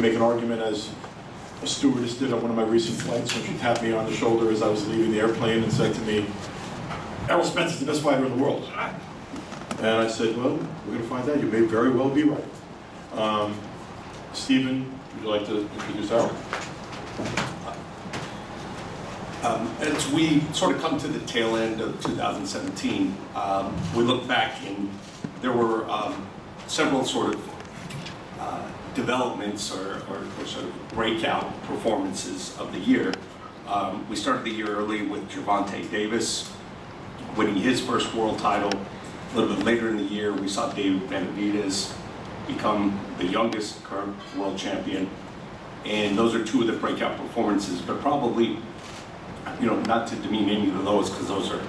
Make an argument as a stewardess did on one of my recent flights when she tapped me on the shoulder as I was leaving the airplane and said to me, "Errol Spence is the best fighter in the world." And I said, "Well, we're going to find out. You may very well be right." Stephen, would you like to introduce Errol? As we sort of come to the tail end of 2017, we look back and there were several sort of developments or sort of breakout performances of the year. We started the year early with Gervonta Davis winning his first world title. A little bit later in the year, we saw David Benavidez become the youngest current world champion. And those are two of the breakout performances, but probably, not to demean any of those because those are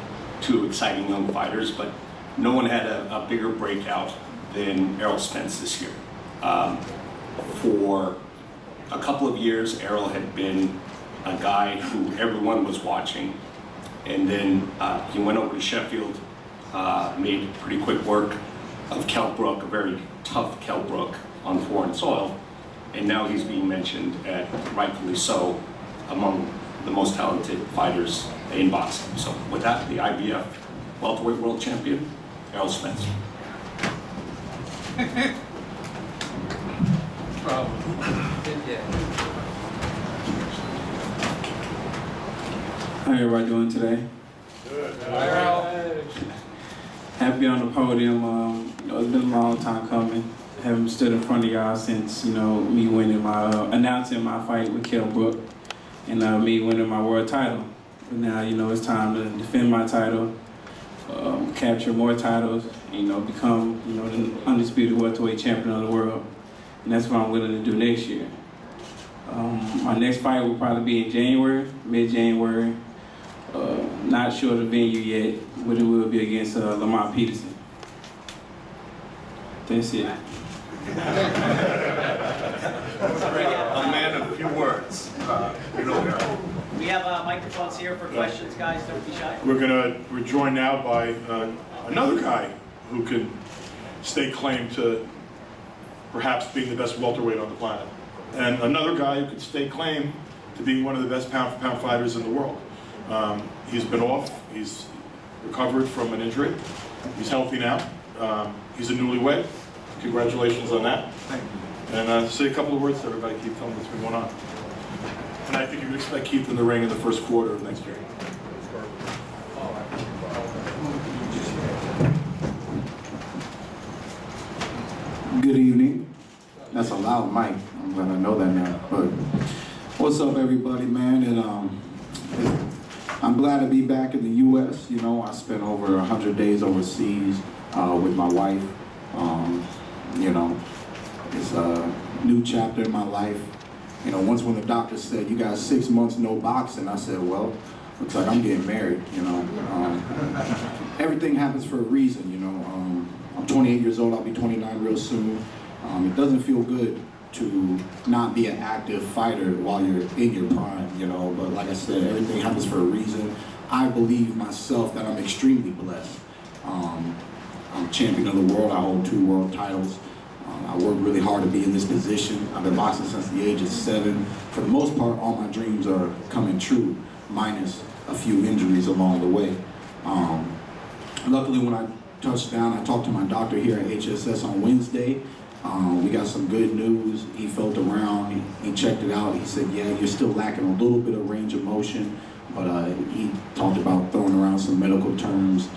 two exciting young fighters, but no one had a bigger breakout than Errol Spence this year. For a couple of years, Errol had been a guy who everyone was watching, and then he went over to Sheffield, made pretty quick work of Kell Brook, a very tough Kell Brook on foreign soil, and now he's being mentioned, rightfully so, among the most talented fighters in boxing. So with that, the IBF welterweight world champion, Errol Spence. How everybody doing today? Good. Happy to be on the podium. It's been a long time coming. Haven't stood in front of y'all since me winning announcing my fight with Kell Brook, and me winning my world title. But now it's time to defend my title, capture more titles, become the undisputed welterweight champion of the world, and that's what I'm willing to do next year. My next fight will probably be in January, mid-January. Not sure the venue yet, but it will be against Lamont Peterson. That's it. A man of few words. We have microphones here for questions, guys. Don't be shy. We're joined now by another guy who can stake claim to perhaps being the best welterweight on the planet, and another guy who could stake claim to being one of the best pound-for-pound fighters in the world. He's been off. He's recovered from an injury. He's healthy now. He's a newlywed. Congratulations on that. Thank you. And say a couple of words to everybody. Keith, tell them what's been going on. And I think you would expect Keith in the ring in the first quarter of next year. Good evening. That's a loud mic. I'm gonna know that now. But what's up, everybody, man? And I'm glad to be back in the U.S. I spent over 100 days overseas with my wife. It's a new chapter in my life. Once when the doctor said, "You got 6 months no boxing," I said, "Well, looks like I'm getting married." Everything happens for a reason. I'm 28 years old. I'll be 29 real soon. It doesn't feel good to not be an active fighter while you're in your prime, but like I said, everything happens for a reason. I believe myself that I'm extremely blessed. I'm champion of the world. I hold 2 world titles. I work really hard to be in this position. I've been boxing since the age of 7. For the most part, all my dreams are coming true, minus a few injuries along the way. Luckily, when I touched down, I talked to my doctor here at HSS on Wednesday. We got some good news. He felt around, he checked it out. He said, "Yeah, you're still lacking a little bit of range of motion," but he talked about throwing around some medical terms,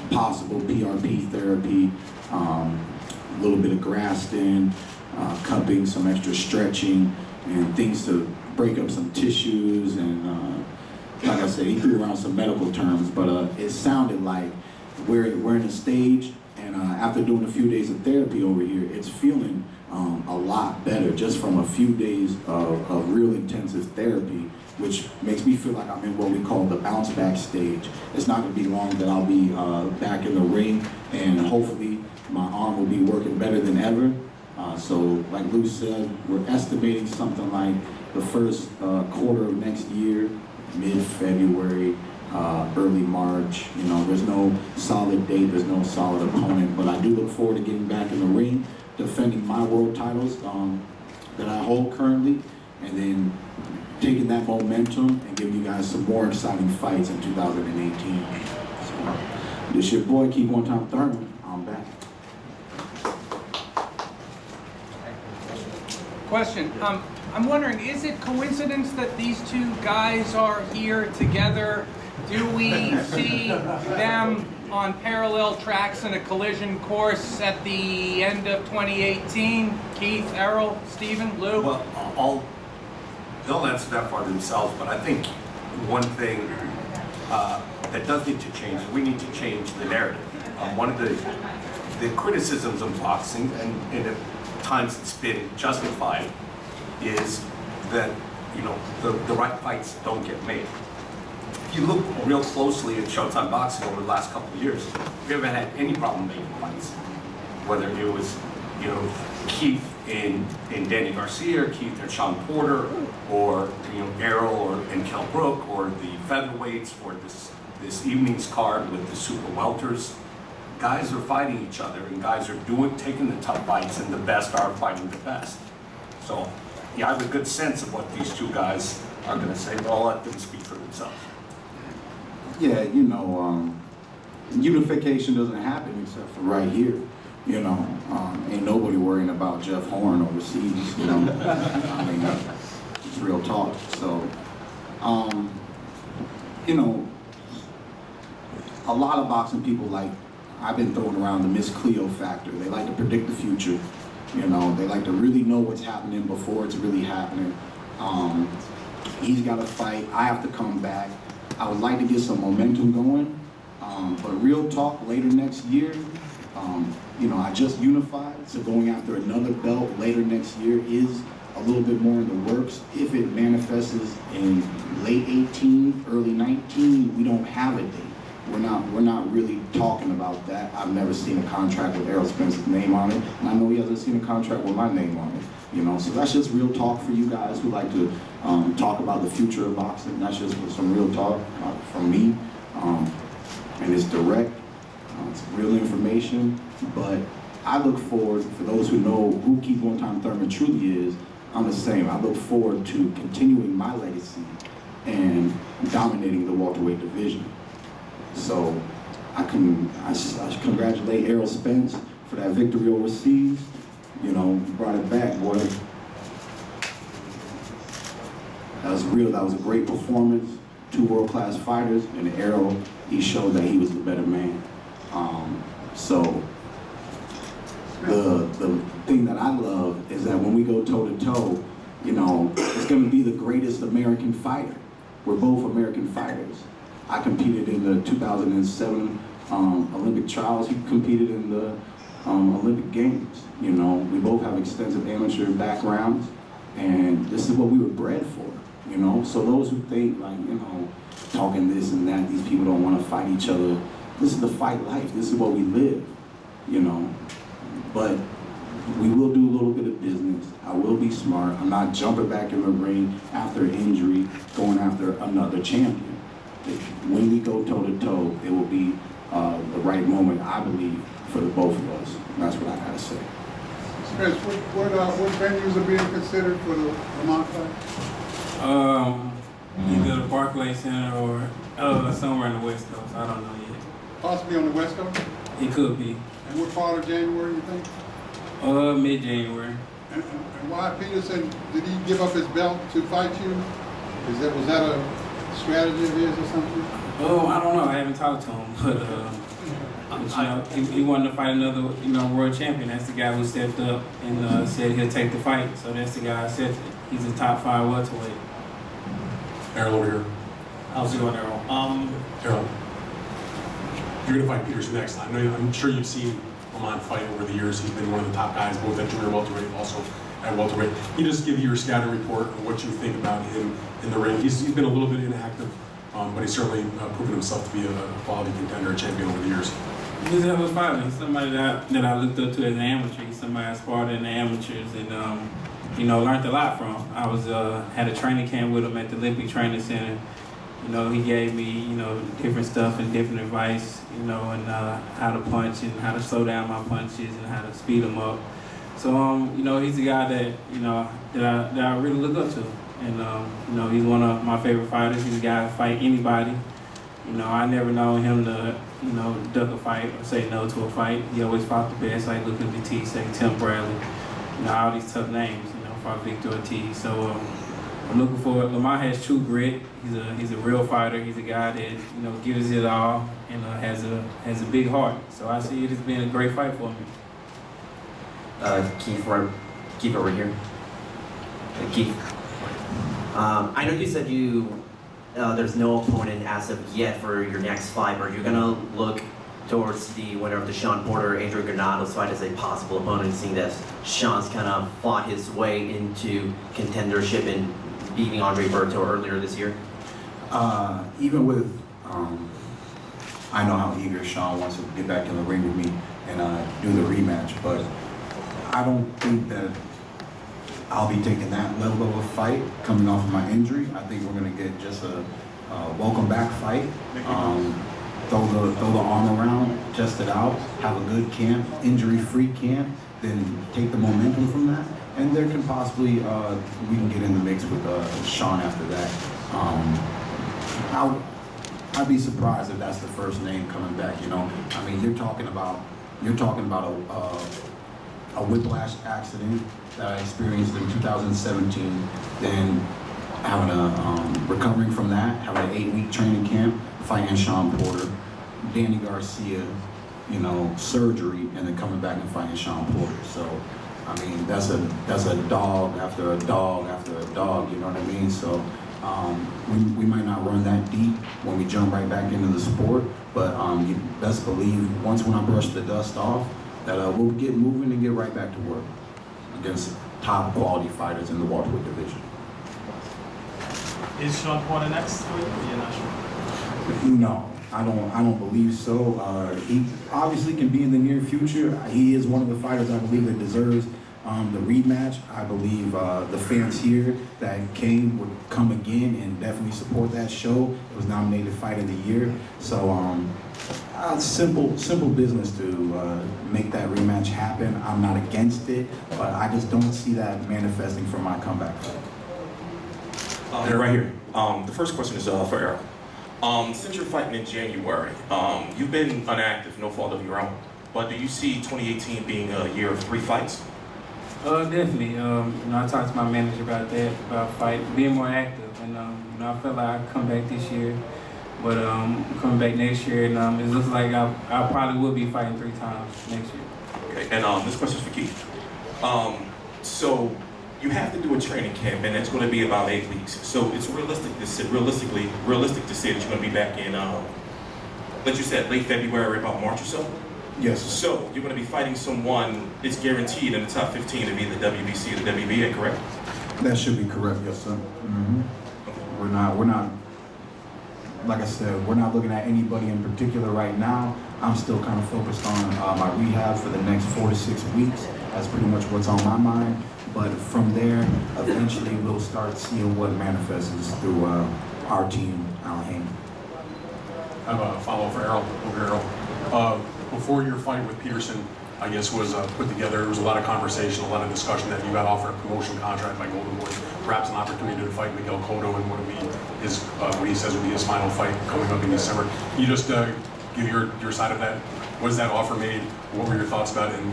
possible PRP therapy, a little bit of Graston, cupping, some extra stretching, and things to break up some tissues. And like I said, he threw around some medical terms, but it sounded like we're in a stage. And after doing a few days of therapy over here, it's feeling a lot better just from a few days of real intensive therapy, which makes me feel like I'm in what we call the bounce back stage. It's not going to be long that I'll be back in the ring, and hopefully my arm will be working better than ever. So like Lou said, we're estimating something like the first quarter of next year, mid-February, early March. There's no solid date, there's no solid opponent, but I do look forward to getting back in the ring, defending my world titles. that I hold currently, and then taking that momentum and giving you guys some more exciting fights in 2018. So, this your boy, keep on top Thurman. I'm back. Question. I'm wondering, is it coincidence that these two guys are here together? Do we see them on parallel tracks in a collision course at the end of 2018? Keith, Errol, Stephen, Lou? Well, they'll answer that for themselves, but I think one thing that does need to change, we need to change the narrative. One of the criticisms of boxing, and at times it's been justified, is that, you know, the right fights don't get made. If you look real closely at Showtime Boxing over the last couple of years, we haven't had any problem making fights. Whether it was, you know, Keith and Danny Garcia, or Keith and Sean Porter, or, you know, Errol and Kell Brook, or the featherweights, or this evening's card with the super welters. Guys are fighting each other, and guys are taking the tough fights, and the best are fighting the best. So, yeah, I have a good sense of what these two guys are going to say, but I'll let them speak for themselves. Yeah, you know, unification doesn't happen except for right here. You know, ain't nobody worrying about Jeff Horn overseas, you know. I mean, it's real talk. So, you know, a lot of boxing people, like, I've been throwing around the Miss Cleo factor. They like to predict the future. You know, they like to really know what's happening before it's really happening. He's got to fight. I have to come back. I would like to get some momentum going. But real talk, later next year, you know, I just unified, so going after another belt later next year is a little bit more in the works. If it manifests in late 18, early 19, we don't have a date. We're not really talking about that. I've never seen a contract with Errol Spence's name on it, and I know he hasn't seen a contract with my name on it. You know, so that's just real talk for you guys who like to talk about the future of boxing. That's just some real talk from me, and it's direct. It's real information, but I look forward, for those who know who Keith One Time Thurman truly is, I'm the same. I look forward to continuing my legacy and dominating the welterweight division. So I congratulate Errol Spence for that victory overseas. You know, brought it back, boy. That was real. That was a great performance. Two world-class fighters, and Errol, he showed that he was the better man. So the thing that I love is that when we go toe-to-toe, you know, it's going to be the greatest American fighter. We're both American fighters. I competed in the 2007 Olympic trials. He competed in the Olympic Games. You know, we both have extensive amateur backgrounds, and this is what we were bred for. You know, so those who think, like, you know, talking this and that, these people don't want to fight each other. This is the fight life. This is what we live, you know. But we will do a little bit of business. I will be smart. I'm not jumping back in the ring after injury, going after another champion. When we go toe-to-toe, it will be the right moment, I believe, for the both of us. And that's what I gotta say. Chris, what venues are being considered for the Vermont fight? Either the Barclays Center or somewhere in the West Coast. I don't know yet. Possibly on the West Coast? It could be. And what part of January you think? Mid-January. And why Peterson, did he give up his belt to fight you? Was that a strategy of his or something? Oh, I don't know. I haven't talked to him, but you know, he wanted to fight another, you know, world champion. That's the guy who stepped up and said he'll take the fight. So that's the guy I said he's a top 5 welterweight. Errol over here. How's it going, Errol? Errol, you're gonna fight Peterson next. I'm sure you've seen Lamont fight over the years. He's been one of the top guys, both at junior welterweight, also at welterweight. Can you just give your scouting report on what you think about him in the ring? He's been a little bit inactive, but he's certainly proven himself to be a quality contender, a champion over the years. He's a hell of a fighter. He's somebody that I looked up to as an amateur. He's somebody I sparred in the amateurs and you know, learned a lot from. I was had a training camp with him at the Olympic Training Center. You know, he gave me, you know, different stuff and different advice, you know, and how to punch and how to slow down my punches and how to speed them up. So you know, he's a guy that that I really look up to, and you know, he's one of my favorite fighters. He's a guy that fight anybody. You know, I never known him to duck a fight or say no to a fight. He always fought the best, like Luca Batiste, Tim Bradley, all these tough names. Fought Victor Ortiz. So I'm looking forward. Lamar has true grit. He's a real fighter. He's a guy that gives it all and has a big heart. So I see it as being a great fight for me. Keith over here. Keith, I know you said there's no opponent as of yet for your next fight, but you're gonna look towards the winner of the Sean Porter, Adrian Granado's fight as a possible opponent, seeing that Sean's kind of fought his way into contendership and beating Andre Berto earlier this year? Even with, I know how eager Sean wants to get back in the ring with me and do the rematch, but I don't think that I'll be taking that level of a fight coming off of my injury. I think we're going to get just a welcome back fight. Throw the arm around, test it out, have a good camp, injury-free camp, then take the momentum from that, and there can possibly, we can get in the mix with Sean after that. I'd be surprised if that's the first name coming back, I mean, you're talking about a whiplash accident that I experienced in 2017, then having recovering from that, having an 8-week training camp, fighting Sean Porter, Danny Garcia, surgery, and then coming back and fighting Sean Porter. So, I mean, that's a dog after a dog after a dog, you know what I mean? So, we might not run that deep when we jump right back into the sport, but you best believe when I brush the dust off, that we'll get moving and get right back to work against top quality fighters in the welterweight division. Is Sean Porter next for you? You're not sure? No, I don't believe so. He obviously can be in the near future. He is one of the fighters I believe that deserves the rematch. I believe the fans here that came would come again and definitely support that show. It was nominated Fight of the Year. So simple business to make that rematch happen. I'm not against it, but I just don't see that manifesting for my comeback fight. Right here. The first question is for Errol. Since you're fighting in January, you've been inactive, no fault of your own. But do you see 2018 being a year of 3 fights? Definitely. I talked to my manager about that, about being more active, and I feel like I come back this year, but coming back next year, and it looks like I probably will be fighting 3 times next year. Okay. And this question is for Keith. So you have to do a training camp, and it's going to be about 8 weeks. So it's realistic to say that you're going to be back in, like you said, late February, about March or so. Yes. So you're going to be fighting someone. It's guaranteed in the top 15 to be the WBC or the WBA, correct? That should be correct, yes, sir. Mm-hmm. We're not. Like I said, we're not looking at anybody in particular right now. I'm still kind of focused on my rehab for the next 4 to 6 weeks. That's pretty much what's on my mind. But from there, eventually we'll start seeing what manifests through our team, Al Hain. I have a follow-up for Errol. Errol. Before your fight with Peterson, I guess, was put together, there was a lot of conversation, a lot of discussion that you got offered a promotion contract by Golden Boy, perhaps an opportunity to fight Miguel Cotto in what he says would be his final fight coming up in December. Can you just give your side of that? Was that offer made? What were your thoughts about it, and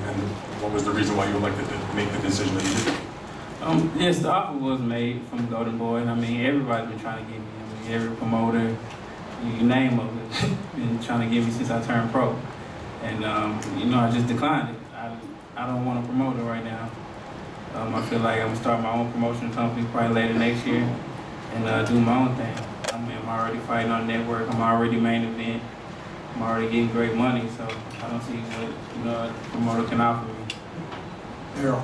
what was the reason why you elected to make the decision that you did? Yes, the offer was made from Golden Boy, and I mean, everybody's been trying to get me. I mean, every promoter, you name it, been trying to get me since I turned pro. And, I just declined it. I don't want a promoter right now. I feel like I'm going to start my own promotion company probably later next year and do my own thing. I mean, I'm already fighting on network. I'm already main event. I'm already getting great money, so I don't see what a promoter can offer me. Errol,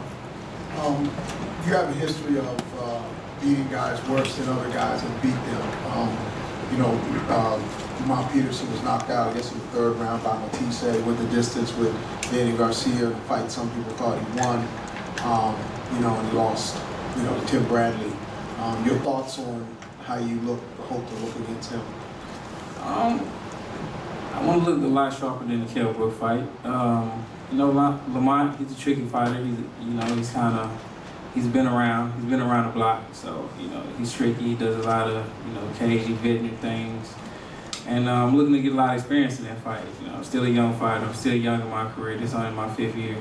you have a history of beating guys worse than other guys and beat them. Lamont Peterson was knocked out, I guess, in the 3rd round by Matisse, went the distance with Danny Garcia, a fight some people thought he won, and he lost, to Tim Bradley. Your thoughts on how you hope to look against him? I want to look a lot sharper than the Kell Brook fight. You know, Lamont, he's a tricky fighter. He's been around the block. So, you know, he's tricky. He does a lot of, you know, cagey, vetting things. And I'm looking to get a lot of experience in that fight. You know, I'm still a young fighter. I'm still young in my career. This is only my 5th year.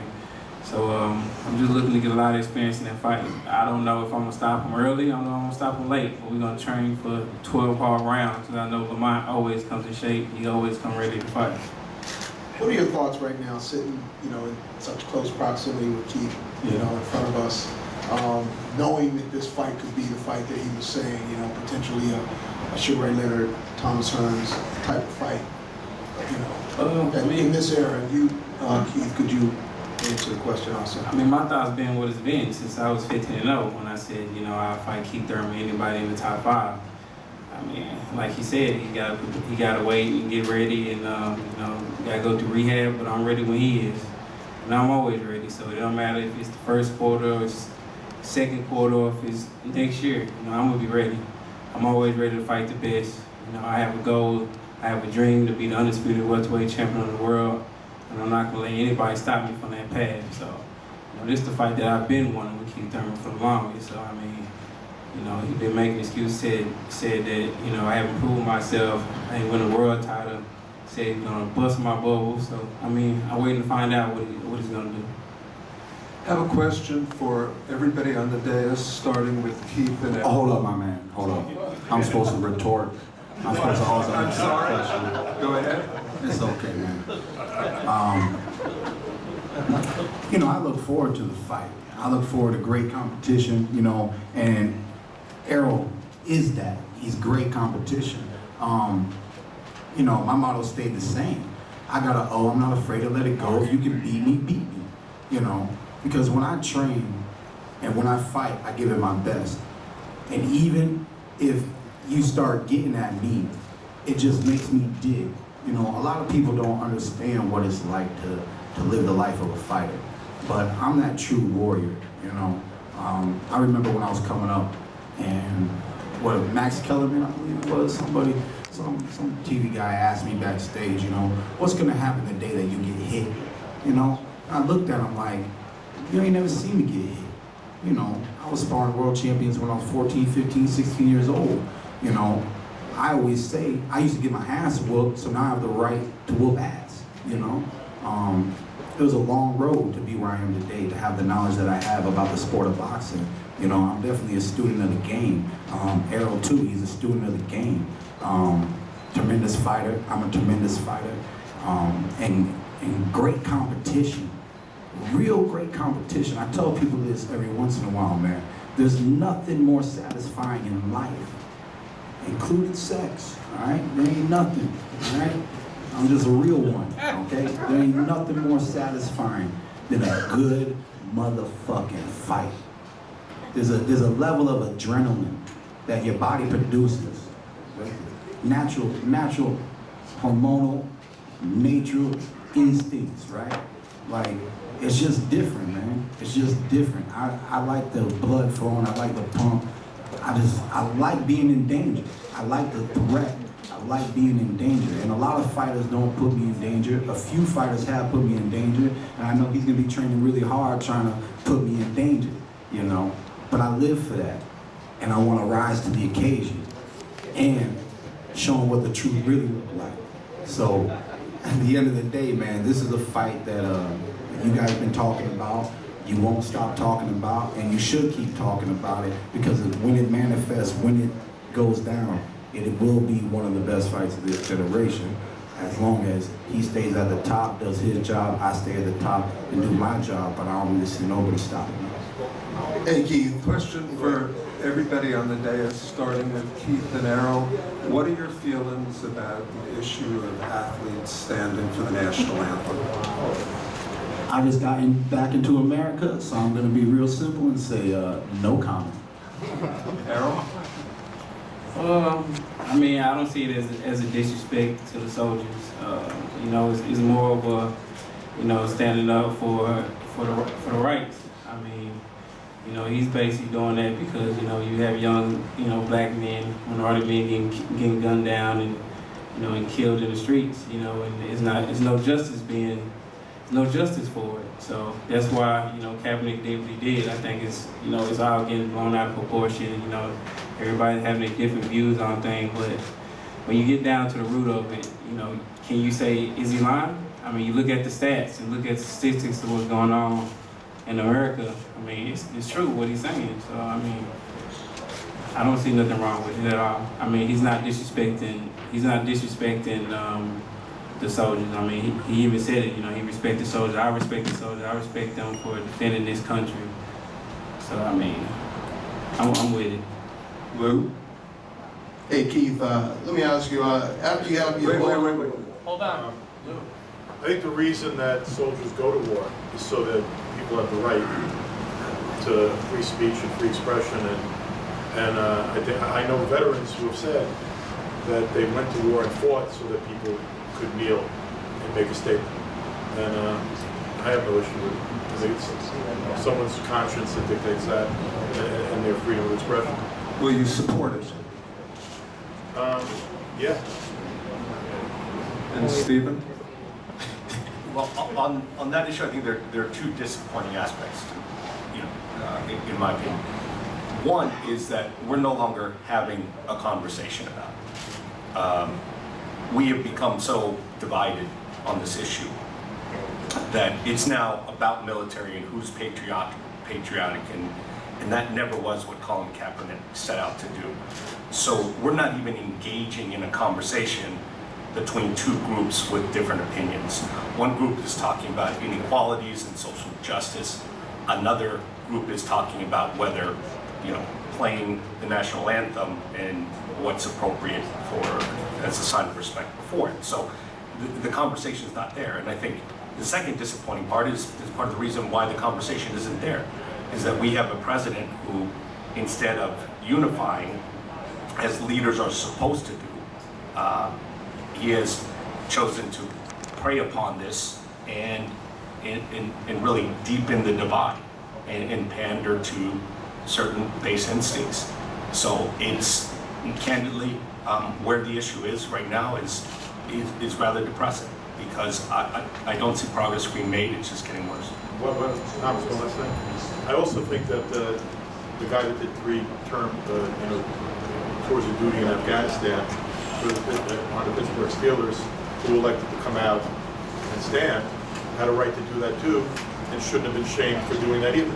So I'm just looking to get a lot of experience in that fight. I don't know if I'm gonna stop him early. I don't know if I'm gonna stop him late. But we're gonna train for 12 hard rounds. Because I know Lamont always comes in shape. He always comes ready to fight. What are your thoughts right now, sitting, you know, in such close proximity with Keith, you know, in front of us, knowing that this fight could be the fight that he was saying, you know, potentially a Sugar Ray Leonard, Thomas Hearns type of fight, you know, in this era, you, Keith, could you answer the question also? I mean, my thought's been what it's been since I was 15-0 when I said, you know, I'll fight Keith Thurman, anybody in the top 5. I mean, like he said, he gotta wait and get ready, and you know, gotta go through rehab. But I'm ready when he is, and I'm always ready. So it don't matter if it's the first quarter or it's second quarter or if it's next year. You know, I'm gonna be ready. I'm always ready to fight the best. You know, I have a goal, I have a dream to be the undisputed welterweight champion of the world, and I'm not gonna let anybody stop me from that path. So, you know, this is the fight that I've been wanting with Keith Thurman for the longest. So I mean. You know, he been making excuses, said that, you know, I haven't proven myself, I ain't win a world title, said he's gonna bust my bubble. So, I mean, I'm waiting to find out what he's gonna do. I have a question for everybody on the dais, starting with Keith and Errol. Hold up, my man, hold up. I'm supposed to retort. I'm supposed to also I'm answer sorry, the question. go ahead. It's okay, man. You know, I look forward to the fight. I look forward to great competition, you know, and Errol is that. He's great competition. You know, my motto stayed the same. I gotta, I'm not afraid to let it go. If you can beat me, beat me. You know, because when I train and when I fight, I give it my best. And even if you start getting at me, it just makes me dig. You know, a lot of people don't understand what it's like to live the life of a fighter. But I'm that true warrior, you know. I remember when I was coming up, and Max Kellerman, I believe it was, some TV guy asked me backstage, you know, what's gonna happen the day that you get hit? You know, I looked at him like, you ain't never seen me get hit. You know, I was sparring world champions when I was 14, 15, 16 years old. You know, I always say, I used to get my ass whooped, so now I have the right to whoop ass, you know? It was a long road to be where I am today, to have the knowledge that I have about the sport of boxing. You know, I'm definitely a student of the game. Errol too, he's a student of the game. Tremendous fighter, I'm a tremendous fighter. And great competition, real great competition. I tell people this every once in a while, man. There's nothing more satisfying in life, including sex, all right? There ain't nothing, all right? I'm just a real one, okay? There ain't nothing more satisfying than a good motherfucking fight. There's a level of adrenaline that your body produces, right? Natural hormonal, natural instincts, right? Like, it's just different, man. It's just different. I like the blood flowing, I like the pump. I like being in danger. I like the threat. I like being in danger. And a lot of fighters don't put me in danger. A few fighters have put me in danger. And I know he's gonna be training really hard trying to put me in danger, you know? But I live for that. And I wanna rise to the occasion and show them what the truth really looks like. So at the end of the day, man, this is a fight that you guys have been talking about. You won't stop talking about, and you should keep talking about it, because when it manifests, when it goes down, it will be one of the best fights of this generation, as long as he stays at the top, does his job, I stay at the top and do my job, but I don't really see nobody stopping me. Hey Keith, question for everybody on the dais, starting with Keith and Errol. What are your feelings about the issue of athletes standing for the national anthem? I just got back into America, so I'm gonna be real simple and say no comment. Errol? I mean, I don't see it as a disrespect to the soldiers. You know, it's more of a, you know, standing up for the rights. I mean, you know, he's basically doing that because, you know, you have young, you know, black men, minority men getting gunned down and, you know, and killed in the streets. You know, and it's no justice being no justice for it. So that's why, you know, Kaepernick did what he did. I think it's, you know, it's all getting blown out of proportion. You know, everybody's having their different views on things, but when you get down to the root of it, you know, can you say, is he lying? I mean, you look at the stats and look at the statistics of what's going on in America. I mean, it's true what he's saying. So, I mean, I don't see nothing wrong with it at all. I mean, he's not disrespecting the soldiers. I mean, he even said it, you know, he respects the soldiers. I respect the soldiers. I respect them for defending this country. So, I mean, I'm with it. Lou? Hey Keith, let me ask you, after you have your Wait. Hold on. I think the reason that soldiers go to war is so that people have the right to free speech and free expression, and I know veterans who have said that they went to war and fought so that people could kneel and make a statement, and I have no issue with it. I think it's someone's conscience that dictates that, and their freedom of expression. Will you support it? Yeah. And Stephen? Well, on that issue, I think there are two disappointing aspects, you know, in my opinion. One is that we're no longer having a conversation about it. We have become so divided on this issue that it's now about military and who's patriotic, and that never was what Colin Kaepernick set out to do. So we're not even engaging in a conversation between two groups with different opinions. One group is talking about inequalities and social justice. Another group is talking about whether, you know, playing the national anthem and what's appropriate for as a sign of respect before it. So the conversation is not there. And I think the second disappointing part is part of the reason why the conversation isn't there, is that we have a president who, instead of unifying as leaders are supposed to do, he has chosen to prey upon this and really deepen the divide and pander to certain base instincts. So it's candidly where the issue is right now is rather depressing, because I don't see progress being made. It's just getting worse. I also think that the guy that did 3 term, tours of duty in Afghanistan on the Pittsburgh Steelers, who elected to come out and stand, had a right to do that too, and shouldn't have been shamed for doing that either.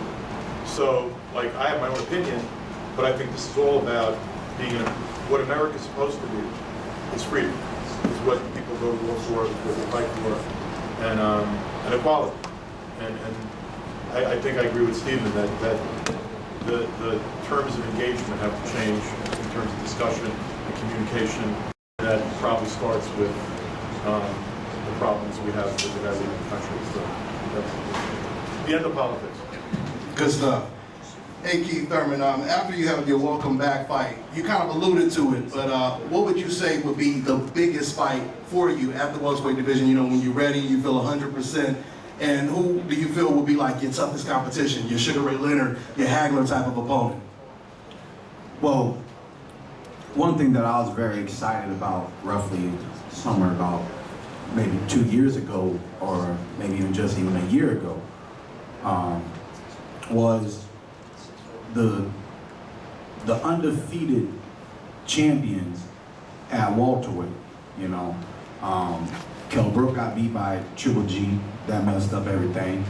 So, like, I have my own opinion, but I think this is all about being what America's supposed to be. Is freedom. Is what people go to war for, is what they fight for, and equality. And I think I agree with Stephen that the terms of engagement have to change in terms of discussion and communication. That probably starts with the problems we have with the guys in the country. So that's the end of politics. Good stuff. Hey Keith Thurman, after you have your welcome back fight, you kind of alluded to it, but what would you say would be the biggest fight for you at the welterweight division? You know, when you're ready, you feel 100%, and who do you feel would be like your toughest competition, your Sugar Ray Leonard, your Hagler type of opponent? Well, one thing that I was very excited about, roughly somewhere about maybe 2 years ago, or maybe even a year ago, was the undefeated champions at welterweight. You know, Kell Brook got beat by Triple G. That messed up everything.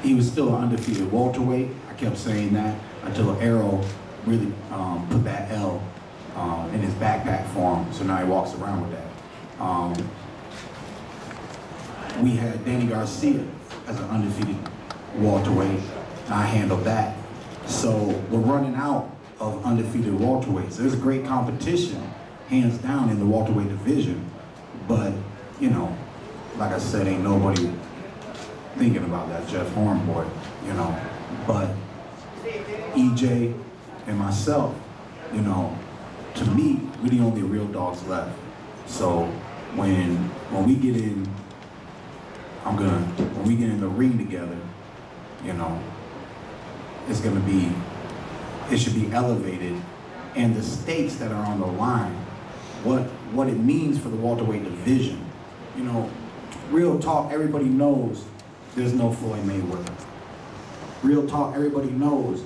He was still an undefeated welterweight. I kept saying that until Errol really put that L in his backpack for him. So now he walks around with that. We had Danny Garcia as an undefeated welterweight. I handled that. So we're running out of undefeated welterweights. There's great competition, hands down, in the welterweight division. But, you know, like I said, ain't nobody thinking about that Jeff Horn boy, you know. But EJ and myself, you know, to me, we're the only real dogs left. So when we get in, when we get in the ring together, you know, it should be elevated, and the stakes that are on the line, what it means for the welterweight division. You know, Real talk, everybody knows there's no Floyd Mayweather. Real talk, everybody knows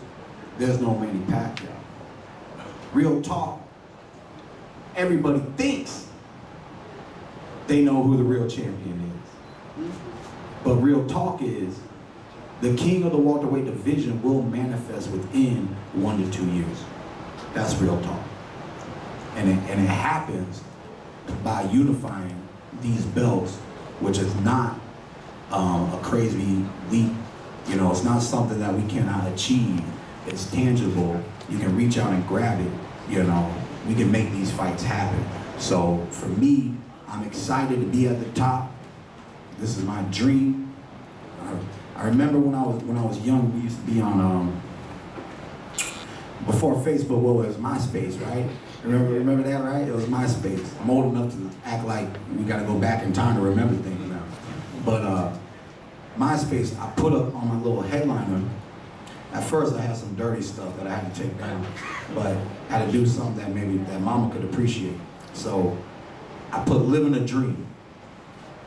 there's no Manny Pacquiao. Real talk, everybody thinks they know who the real champion is. But real talk is, the king of the welterweight division will manifest within 1 to 2 years. That's real talk. And it happens by unifying these belts, which is not a crazy leap. You know, it's not something that we cannot achieve. It's tangible. You can reach out and grab it. You know, we can make these fights happen. So for me, I'm excited to be at the top. This is my dream. I remember when I was young, we used to be on before Facebook. What was MySpace, right? Remember that, right? It was MySpace. I'm old enough to act like we got to go back in time to remember things now. But MySpace, I put up on my little headliner. At first, I had some dirty stuff that I had to take down, but I had to do something that maybe that mama could appreciate. So I put "Living a Dream."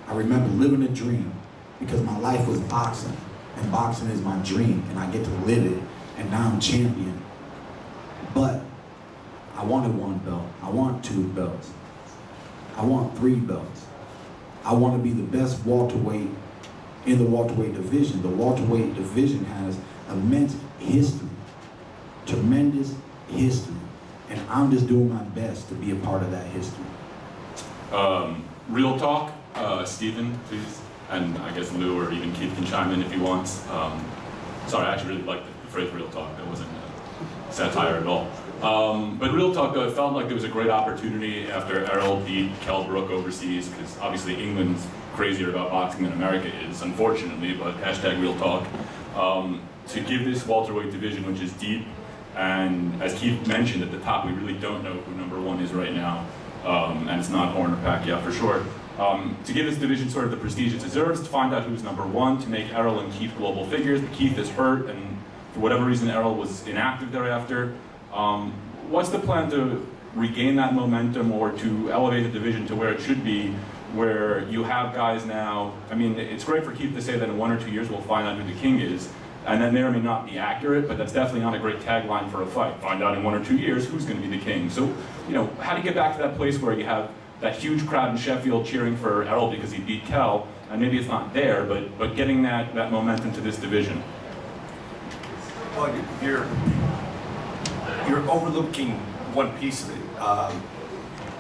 I remember living a dream because my life was boxing, and boxing is my dream, and I get to live it, and now I'm champion. But I wanted 1 belt. I want 2 belts. I want 3 belts. I want to be the best welterweight in the welterweight division. The welterweight division has immense history, tremendous history, and I'm just doing my best to be a part of that history. Real talk, Stephen, please, and I guess Lou or even Keith can chime in if he wants. Sorry, I actually really liked the phrase real talk. That wasn't satire at all. But real talk, though, it felt like there was a great opportunity after Errol beat Kell Brook overseas, because obviously England's crazier about boxing than America is, unfortunately, but hashtag real talk, to give this welterweight division, which is deep, and as Keith mentioned at the top, we really don't know who #1 is right now, and it's not Horn or Pacquiao for sure. To give this division sort of the prestige it deserves, to find out who's #1, to make Errol and Keith global figures, but Keith is hurt, and for whatever reason Errol was inactive thereafter. What's the plan to regain that momentum or to elevate the division to where it should be, where you have guys now? I mean, it's great for Keith to say that in 1 or 2 years we'll find out who the king is, and that may or may not be accurate, but that's definitely not a great tagline for a fight. Find out in 1 or 2 years who's going to be the king. So, you know, how do you get back to that place where you have that huge crowd in Sheffield cheering for Errol because he beat Kell, and maybe it's not there, but getting that momentum to this division? Well, you're overlooking one piece of it.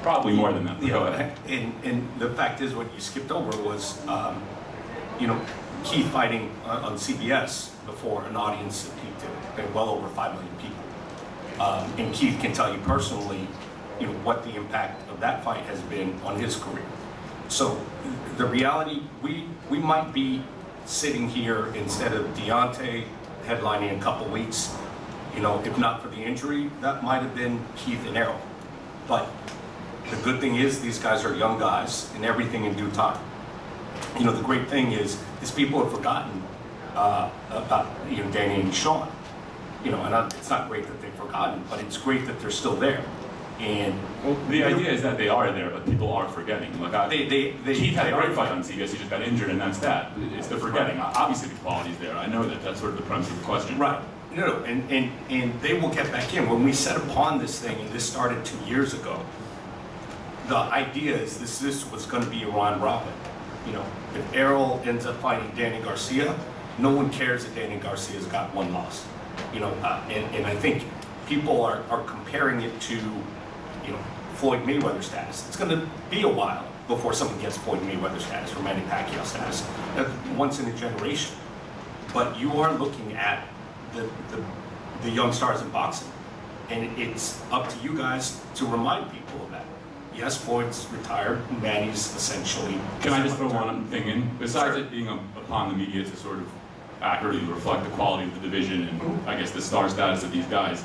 Probably more than that. Go ahead. And the fact is, what you skipped over was, Keith fighting on CBS before an audience that peaked at well over 5 million people. And Keith can tell you personally, what the impact of that fight has been on his career. So the reality, we might be sitting here instead of Deontay headlining in a couple weeks. If not for the injury, that might have been Keith and Errol. But the good thing is these guys are young guys, and everything in due time. The great thing is people have forgotten about Danny and Sean. It's not great that they've forgotten, but it's great that they're still there. And the idea is that they are there, but people are forgetting. Like Keith had a great fight on CBS. He just got injured, and that's that. It's the forgetting. Right. Obviously, the quality's there. I know that. That's sort of the premise of the question. Right. No, and they will get back in. When we set upon this thing, and this started 2 years ago, the idea is this was going to be a round robin. If Errol ends up fighting Danny Garcia, no one cares that Danny Garcia's got 1 loss. And I think people are comparing it to, Floyd Mayweather status. It's going to be a while before someone gets Floyd Mayweather status or Manny Pacquiao status. Once in a generation. But you are looking at the young stars in boxing. And it's up to you guys to remind people of that. Yes, Floyd's retired, Manny's essentially... Can I just throw one thing in? Besides it being upon the media to sort of accurately reflect the quality of the division and, I guess, the star status of these guys,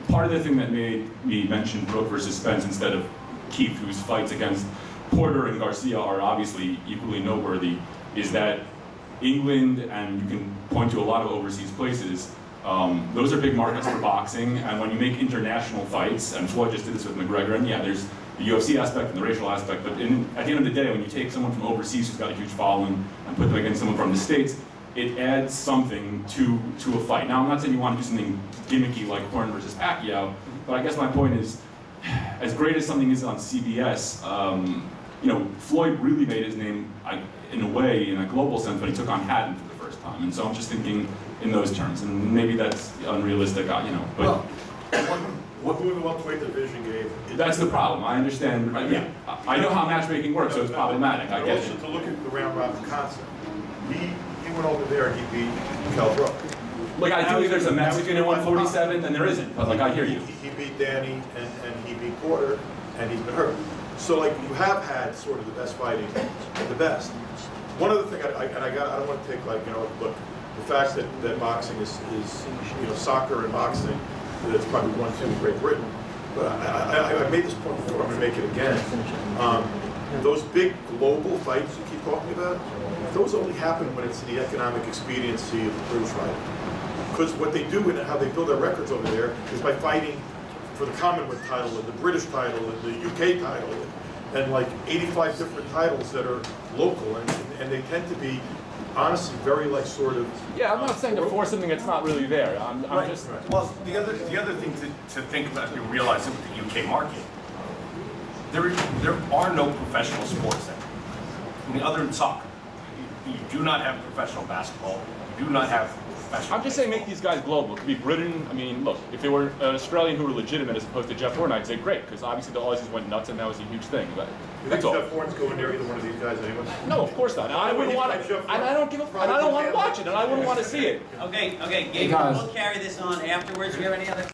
part of the thing that made me mention Brook versus Spence instead of Keith, whose fights against Porter and Garcia are obviously equally noteworthy, is that England, and you can point to a lot of overseas places, those are big markets for boxing, and when you make international fights, and Floyd just did this with McGregor, and yeah, there's the UFC aspect and the racial aspect, but at the end of the day, when you take someone from overseas who's got a huge following and put them against someone from the States, it adds something to a fight. Now, I'm not saying you want to do something gimmicky like Horn versus Pacquiao, but I guess my point is, as great as something is on CBS, you know, Floyd really made his name, in a way, in a global sense, when he took on Hatton for the first time. And so I'm just thinking in those terms, and maybe that's unrealistic, you know. But What moving welterweight division gave? that's the problem. I understand. Yeah, I know how matchmaking works, so it's problematic. I get Also, it. to look at the round robin concept, he went over there and he beat Cal Brook. Like, I do think there's a Mexican in 147, and there isn't. But like, I hear you. He beat Danny and he beat Porter, and he's been hurt. So like, you have had sort of the best fighting, the best. One other thing, I don't want to take like, you know, look, the fact that boxing is you know, soccer and boxing, that's probably 1-2 in Great Britain. But I made this point before, I'm going to make it again. Those big global fights you keep talking about, those only happen when it's the economic expediency of the British fighter. Because what they do and how they build their records over there is by fighting for the Commonwealth title and the British title and the UK title and like 85 different titles that are local, and they tend to be honestly very like sort of. Yeah, I'm not saying to force something that's not really there. I'm just. Well, the other thing to think about, you realize it with the UK market, there are no professional sports there. I mean, other than soccer, you do not have professional basketball. You do not have professional. I'm just saying, make these guys global. It could be Britain. I mean, look, if they were an Australian who were legitimate as opposed to Jeff Horn, I'd say great, because obviously the Aussies went nuts and that was a huge thing. But You that's think all. Jeff Horn's going near either one of these guys anyway? No, of course not. And I wouldn't want to. And I don't give a. And I don't want to watch it. And I wouldn't want to see it. Okay, Gabe, we'll carry this on afterwards. Do you have any other